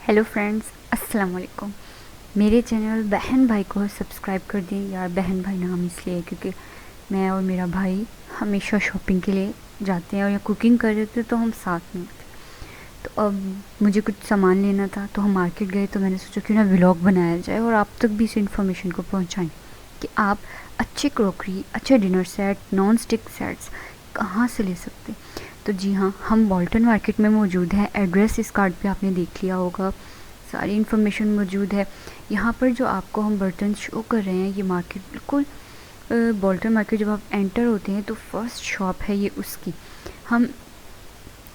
Hello friends, अस्सलाम वालेकुम। मेरे चैनल बहन भाई को सब्सक्राइब कर दें। यार बहन भाई नाम इसलिए क्योंकि मैं और मेरा भाई हमेशा शॉपिंग के लिए जाते हैं और या कुकिंग कर रहे थे तो हम साथ में होते। तो अब मुझे कुछ सामान लेना था तो हम मार्केट गए, तो मैंने सोचा क्यों ना व्लॉग बनाया जाए और आप तक भी इस इन्फॉर्मेशन को पहुँचाएँ कि आप अच्छे क्रॉकरी, अच्छे dinner set, non stick sets कहाँ से ले सकते। तो जी हाँ, हम बॉल्टन मार्केट में मौजूद हैं। एड्रेस इस कार्ड पे आपने देख लिया होगा, सारी इन्फॉर्मेशन मौजूद है। यहाँ पर जो आपको हम बर्तन शो कर रहे हैं, ये मार्केट बिल्कुल बॉल्टन मार्केट जब आप एंटर होते हैं तो फर्स्ट शॉप है ये उसकी। हम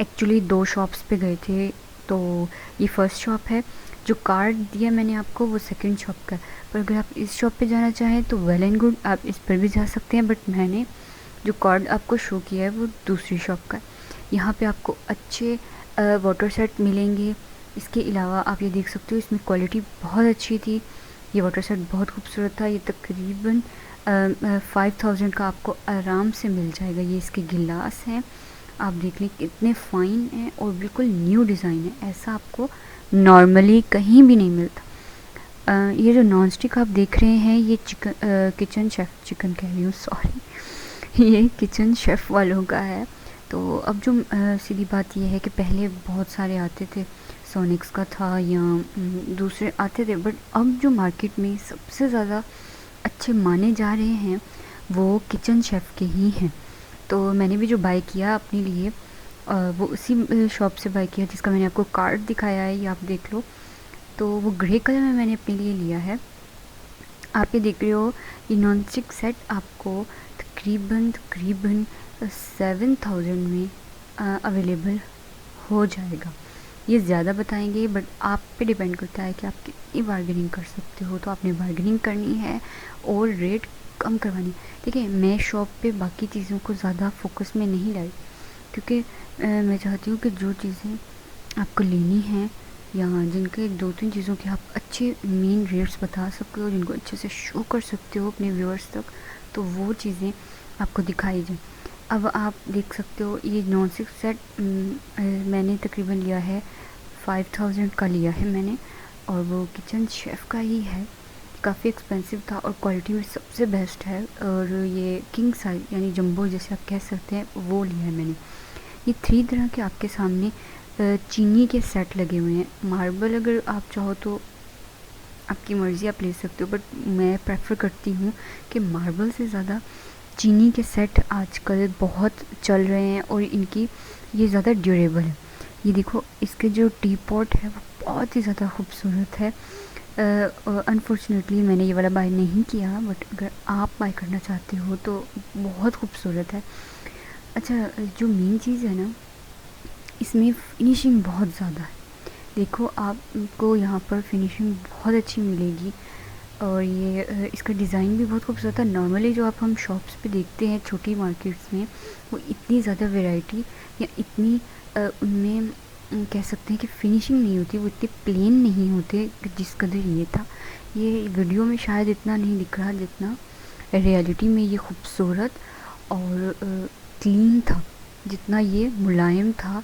एक्चुअली 2 शॉप्स पे गए थे, तो ये फर्स्ट शॉप है। जो कार्ड दिया मैंने आपको वो सेकंड शॉप का है, पर अगर आप इस शॉप पे जाना चाहें तो वेल एंड गुड, आप इस पर भी जा सकते हैं, बट मैंने जो कार्ड आपको शो किया है वो दूसरी शॉप का है। यहाँ पे आपको अच्छे वाटर सेट मिलेंगे। इसके अलावा आप ये देख सकते हो, इसमें क्वालिटी बहुत अच्छी थी। ये वाटर सेट बहुत खूबसूरत था। ये तकरीबन 5000 का आपको आराम से मिल जाएगा। ये इसके गिलास हैं, आप देख लें कितने फ़ाइन हैं और बिल्कुल न्यू डिज़ाइन है। ऐसा आपको नॉर्मली कहीं भी नहीं मिलता। ये जो नॉन स्टिक आप देख रहे हैं, ये किचन शेफ़, चिकन कह रही हूँ, सॉरी, ये किचन शेफ़ वालों का है। तो अब जो सीधी बात ये है कि पहले बहुत सारे आते थे, सोनिक्स का था या दूसरे आते थे, बट अब जो मार्केट में सबसे ज़्यादा अच्छे माने जा रहे हैं वो किचन शेफ़ के ही हैं। तो मैंने भी जो बाय किया अपने लिए वो उसी शॉप से बाय किया जिसका मैंने आपको कार्ड दिखाया है, ये आप देख लो। तो वो ग्रे कलर में मैंने अपने लिए लिया है। आप ये देख रहे हो, ये नॉन स्टिक सेट आपको तकरीबन 7000 में अवेलेबल हो जाएगा। ये ज़्यादा बताएंगे, बट आप पे डिपेंड करता है कि आप कितनी बार्गेनिंग कर सकते हो। तो आपने बार्गेनिंग करनी है और रेट कम करवानी। ठीक है, मैं शॉप पे बाकी चीज़ों को ज़्यादा फोकस में नहीं लाई, क्योंकि मैं चाहती हूँ कि जो चीज़ें आपको लेनी हैं या जिनके 2-3 चीज़ों के आप अच्छे मेन रेट्स बता सकते हो, जिनको अच्छे से शो कर सकते हो अपने व्यूअर्स तक, तो वो चीज़ें आपको दिखाई जाए। अब आप देख सकते हो, ये नॉन स्टिक सेट मैंने तकरीबन लिया है 5000 का लिया है मैंने, और वो किचन शेफ़ का ही है। काफ़ी एक्सपेंसिव था और क्वालिटी में सबसे बेस्ट है। और ये किंग साइज यानी जंबो जैसे आप कह सकते हैं, वो लिया है मैंने। ये 3 तरह के आपके सामने चीनी के सेट लगे हुए हैं। मार्बल अगर आप चाहो तो आपकी मर्ज़ी, आप ले सकते हो, बट मैं प्रेफर करती हूँ कि मार्बल से ज़्यादा चीनी के सेट आजकल बहुत चल रहे हैं और इनकी ये ज़्यादा ड्यूरेबल है। ये देखो, इसके जो टी पॉट है वो बहुत ही ज़्यादा खूबसूरत है। अनफॉर्चुनेटली मैंने ये वाला बाय नहीं किया, बट अगर आप बाय करना चाहते हो तो बहुत खूबसूरत है। अच्छा, जो मेन चीज़ है ना, इसमें फिनिशिंग बहुत ज़्यादा है। देखो, आपको यहाँ पर फिनिशिंग बहुत अच्छी मिलेगी और ये इसका डिज़ाइन भी बहुत खूबसूरत है। नॉर्मली जो आप हम शॉप्स पे देखते हैं छोटी मार्केट्स में, वो इतनी ज़्यादा वैरायटी या इतनी उनमें कह सकते हैं कि फिनिशिंग नहीं होती, वो इतने प्लेन नहीं होते जिस कदर ये था। ये वीडियो में शायद इतना नहीं दिख रहा जितना रियलिटी में ये खूबसूरत और क्लीन था, जितना ये मुलायम था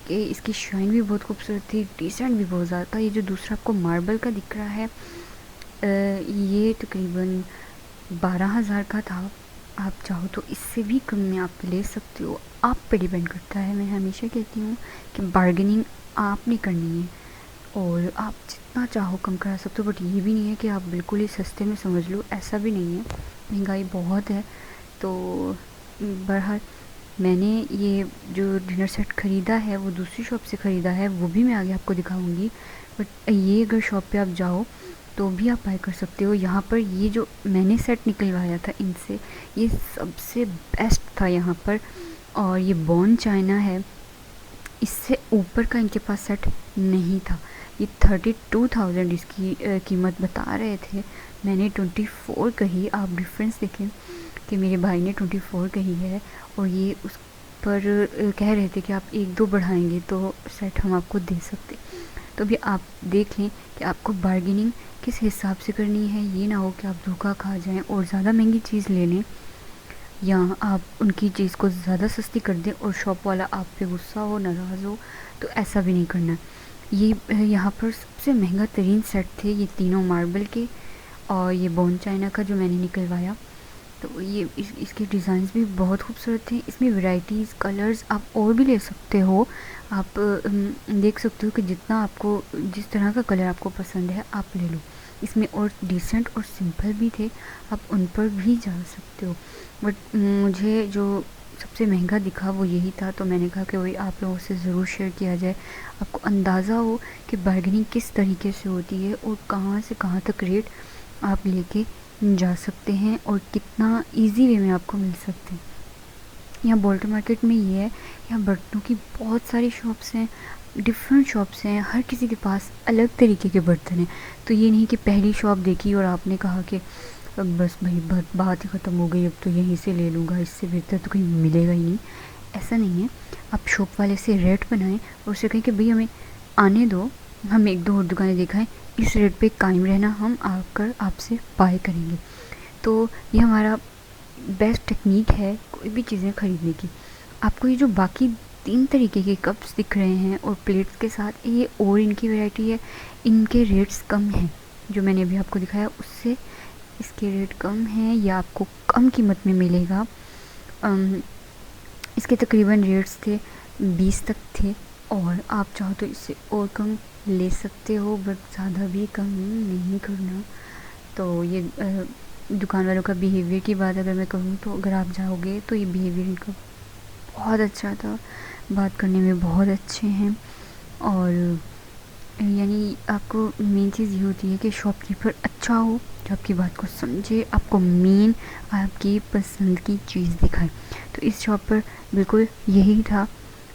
कि इसकी शाइन भी बहुत खूबसूरत थी, डिसेंट भी बहुत ज़्यादा था। ये जो दूसरा आपको मार्बल का दिख रहा है, ये तकरीबन 12,000 का था। आप चाहो तो इससे भी कम में आप ले सकते हो, आप पे डिपेंड करता है। मैं हमेशा कहती हूँ कि बार्गेनिंग आपने करनी है और आप जितना चाहो कम करा सकते हो, बट ये भी नहीं है कि आप बिल्कुल ही सस्ते में समझ लो, ऐसा भी नहीं है। महंगाई बहुत है। तो बहरहाल मैंने ये जो डिनर सेट ख़रीदा है वो दूसरी शॉप से ख़रीदा है, वो भी मैं आगे आपको दिखाऊंगी। बट ये अगर शॉप पे आप जाओ तो भी आप बाय कर सकते हो। यहाँ पर ये जो मैंने सेट निकलवाया था इनसे, ये सबसे बेस्ट था यहाँ पर। और ये बॉर्न चाइना है, इससे ऊपर का इनके पास सेट नहीं था। ये 32,000 इसकी कीमत बता रहे थे, मैंने 24 कही। आप डिफरेंस देखें कि मेरे भाई ने 24 कही है और ये उस पर कह रहे थे कि आप 1-2 बढ़ाएंगे तो सेट हम आपको दे सकते। तो भी आप देख लें कि आपको बार्गेनिंग किस हिसाब से करनी है। ये ना हो कि आप धोखा खा जाएं और ज़्यादा महंगी चीज़ ले लें, या आप उनकी चीज़ को ज़्यादा सस्ती कर दें और शॉप वाला आप पे गुस्सा हो, नाराज़ हो, तो ऐसा भी नहीं करना है। ये यहाँ पर सबसे महंगा तरीन सेट थे ये तीनों मार्बल के, और ये बोन चाइना का जो मैंने निकलवाया। तो ये इसके डिज़ाइंस भी बहुत खूबसूरत थे। इसमें वैरायटीज़ कलर्स आप और भी ले सकते हो। आप देख सकते हो कि जितना आपको जिस तरह का कलर आपको पसंद है आप ले लो। इसमें और डिसेंट और सिंपल भी थे, आप उन पर भी जा सकते हो। बट मुझे जो सबसे महंगा दिखा वो यही था, तो मैंने कहा कि वही आप लोगों से ज़रूर शेयर किया जाए, आपको अंदाज़ा हो कि बार्गेनिंग किस तरीके से होती है और कहाँ से कहाँ तक रेट आप लेके जा सकते हैं और कितना इजी वे में आपको मिल सकते हैं। यहाँ बोल्ट मार्केट में ये है, यहाँ बर्तनों की बहुत सारी शॉप्स हैं, डिफरेंट शॉप्स हैं, हर किसी के पास अलग तरीके के बर्तन हैं। तो ये नहीं कि पहली शॉप देखी और आपने कहा कि अब बस भाई बात ही ख़त्म हो गई, अब तो यहीं से ले लूँगा, इससे बेहतर तो कहीं मिलेगा ही नहीं। ऐसा नहीं है, आप शॉप वाले से रेट बनाएं और उससे कहें कि भाई हमें आने दो, हम एक दो और दुकानें दिखाएं, इस रेट पे कायम रहना, हम आकर आपसे बाय करेंगे। तो ये हमारा बेस्ट टेक्निक है कोई भी चीज़ें ख़रीदने की। आपको ये जो बाकी 3 तरीके के कप्स दिख रहे हैं और प्लेट्स के साथ, ये और इनकी वैरायटी है, इनके रेट्स कम हैं। जो मैंने अभी आपको दिखाया उससे इसके रेट कम हैं, या आपको कम कीमत में मिलेगा। इसके तकरीबन रेट्स थे 20 तक थे, और आप चाहो तो इससे और कम ले सकते हो, बट ज़्यादा भी कम नहीं करना। तो ये दुकान वालों का बिहेवियर की बात अगर मैं कहूँ तो अगर आप जाओगे तो ये बिहेवियर इनका बहुत अच्छा था, बात करने में बहुत अच्छे हैं। और यानी आपको मेन चीज़ ये होती है कि शॉपकीपर अच्छा हो, जो आपकी बात को समझे, आपको मेन आपकी पसंद की चीज़ दिखाए। तो इस शॉप पर बिल्कुल यही था।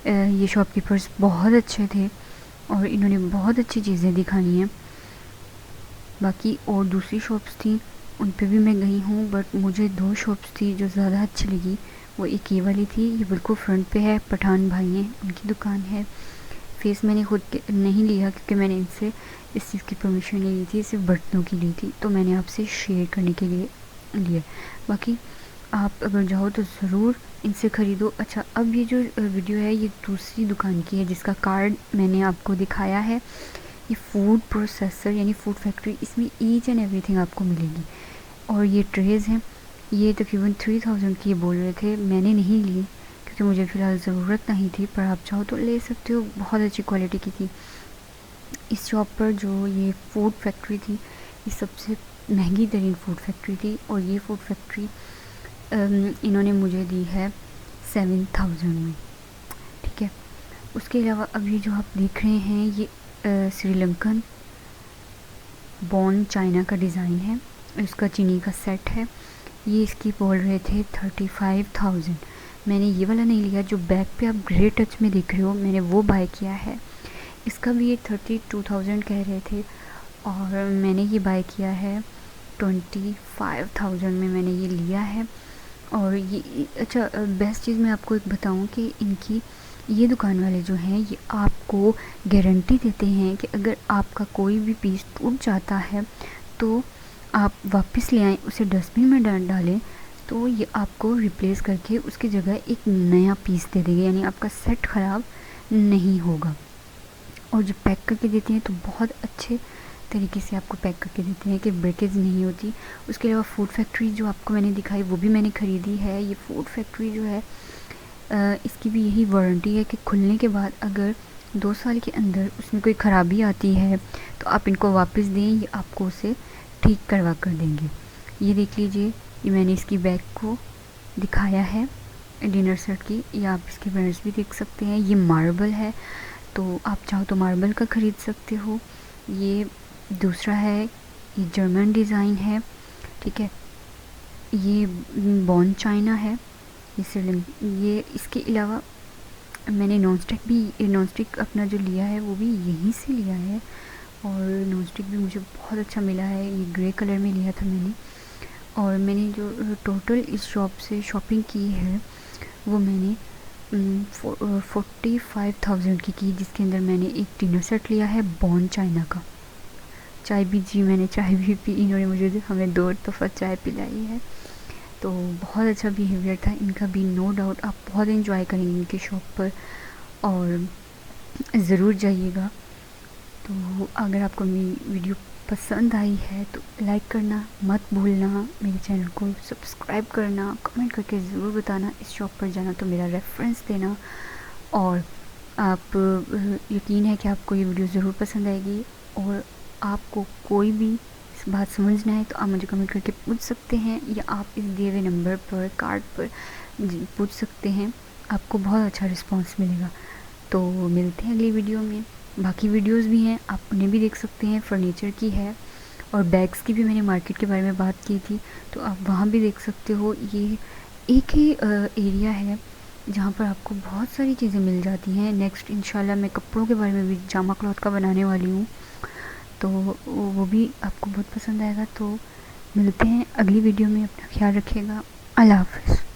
ये शॉपकीपर्स बहुत अच्छे थे और इन्होंने बहुत अच्छी चीज़ें दिखाई हैं। बाकी और दूसरी शॉप्स थी उन पे भी मैं गई हूँ, बट मुझे 2 शॉप्स थी जो ज़्यादा अच्छी लगी। वो एक ये वाली थी, ये बिल्कुल फ्रंट पे है, पठान भाई हैं उनकी दुकान है। फेस मैंने खुद के नहीं लिया क्योंकि मैंने इनसे इस चीज़ की परमिशन नहीं ली थी, सिर्फ बर्तनों की ली थी, तो मैंने आपसे शेयर करने के लिए लिया। बाकी आप अगर जाओ तो ज़रूर इनसे ख़रीदो। अच्छा, अब ये जो वीडियो है ये दूसरी दुकान की है जिसका कार्ड मैंने आपको दिखाया है। ये फूड प्रोसेसर यानी फूड फैक्ट्री, इसमें ईच एंड एवरीथिंग आपको मिलेगी। और ये ट्रेज़ हैं, ये तकरीबन 3000 की बोल रहे थे, मैंने नहीं ली क्योंकि मुझे फ़िलहाल ज़रूरत नहीं थी, पर आप चाहो तो ले सकते हो, बहुत अच्छी क्वालिटी की थी। इस शॉप पर जो ये फूड फैक्ट्री थी, ये सबसे महंगी तरीन फूड फैक्ट्री थी, और ये फूड फैक्ट्री इन्होंने मुझे दी है 7000 में, ठीक है। उसके अलावा अभी जो आप देख रहे हैं ये श्रीलंकन बोन चाइना का डिज़ाइन है, इसका चीनी का सेट है। ये इसकी बोल रहे थे 35,000। मैंने ये वाला नहीं लिया, जो बैक पे आप ग्रे टच में देख रहे हो मैंने वो बाय किया है। इसका भी ये 32,000 कह रहे थे, और मैंने ये बाय किया है 25,000 में मैंने ये लिया है। और ये अच्छा, बेस्ट चीज़ मैं आपको एक बताऊं कि इनकी ये दुकान वाले जो हैं ये आपको गारंटी देते हैं कि अगर आपका कोई भी पीस टूट जाता है तो आप वापस ले आएँ, उसे डस्टबिन में डालें, तो ये आपको रिप्लेस करके उसकी जगह एक नया पीस दे देंगे, यानी आपका सेट ख़राब नहीं होगा। और जो पैक करके देती हैं तो बहुत अच्छे तरीके से आपको पैक करके देते हैं कि ब्रेकेज नहीं होती। उसके अलावा फूड फैक्ट्री जो आपको मैंने दिखाई वो भी मैंने ख़रीदी है। ये फूड फैक्ट्री जो है इसकी भी यही वारंटी है कि खुलने के बाद अगर 2 साल के अंदर उसमें कोई ख़राबी आती है तो आप इनको वापस दें, ये आपको उसे ठीक करवा कर देंगे। ये देख लीजिए, ये मैंने इसकी बैग को दिखाया है डिनर सेट की, या आप इसके ब्रांड्स भी देख सकते हैं। ये मार्बल है, तो आप चाहो तो मार्बल का ख़रीद सकते हो। ये दूसरा है, ये जर्मन डिज़ाइन है, ठीक है। ये बोन चाइना है, ये इसके अलावा मैंने नॉन स्टिक अपना जो लिया है वो भी यहीं से लिया है, और नॉन स्टिक भी मुझे बहुत अच्छा मिला है। ये ग्रे कलर में लिया था मैंने, और मैंने जो टोटल इस शॉप से शॉपिंग की है वो मैंने 45,000 की, जिसके अंदर मैंने एक डिनर सेट लिया है बोन चाइना का। चाय भी जी, मैंने चाय भी पी, इन्होंने मुझे हमें 2 दफ़ा चाय पिलाई है, तो बहुत अच्छा बिहेवियर था इनका भी, नो डाउट। आप बहुत एंजॉय करेंगे इनकी शॉप पर, और ज़रूर जाइएगा। तो अगर आपको मेरी वीडियो पसंद आई है तो लाइक करना मत भूलना, मेरे चैनल को सब्सक्राइब करना, कमेंट करके ज़रूर बताना इस शॉप पर जाना तो मेरा रेफरेंस देना। और आप यकीन है कि आपको ये वीडियो ज़रूर पसंद आएगी। और आपको कोई भी बात समझना है तो आप मुझे कमेंट करके पूछ सकते हैं, या आप इस दिए हुए नंबर पर कार्ड पर पूछ सकते हैं, आपको बहुत अच्छा रिस्पांस मिलेगा। तो मिलते हैं अगली वीडियो में। बाकी वीडियोस भी हैं, आप उन्हें भी देख सकते हैं, फर्नीचर की है और बैग्स की भी मैंने मार्केट के बारे में बात की थी, तो आप वहाँ भी देख सकते हो। ये एक ही एरिया है जहाँ पर आपको बहुत सारी चीज़ें मिल जाती हैं। नेक्स्ट इंशाल्लाह मैं कपड़ों के बारे में भी जामा क्लॉथ का बनाने वाली हूँ, तो वो भी आपको बहुत पसंद आएगा। तो मिलते हैं अगली वीडियो में, अपना ख्याल रखिएगा। अल्लाह हाफ़िज़।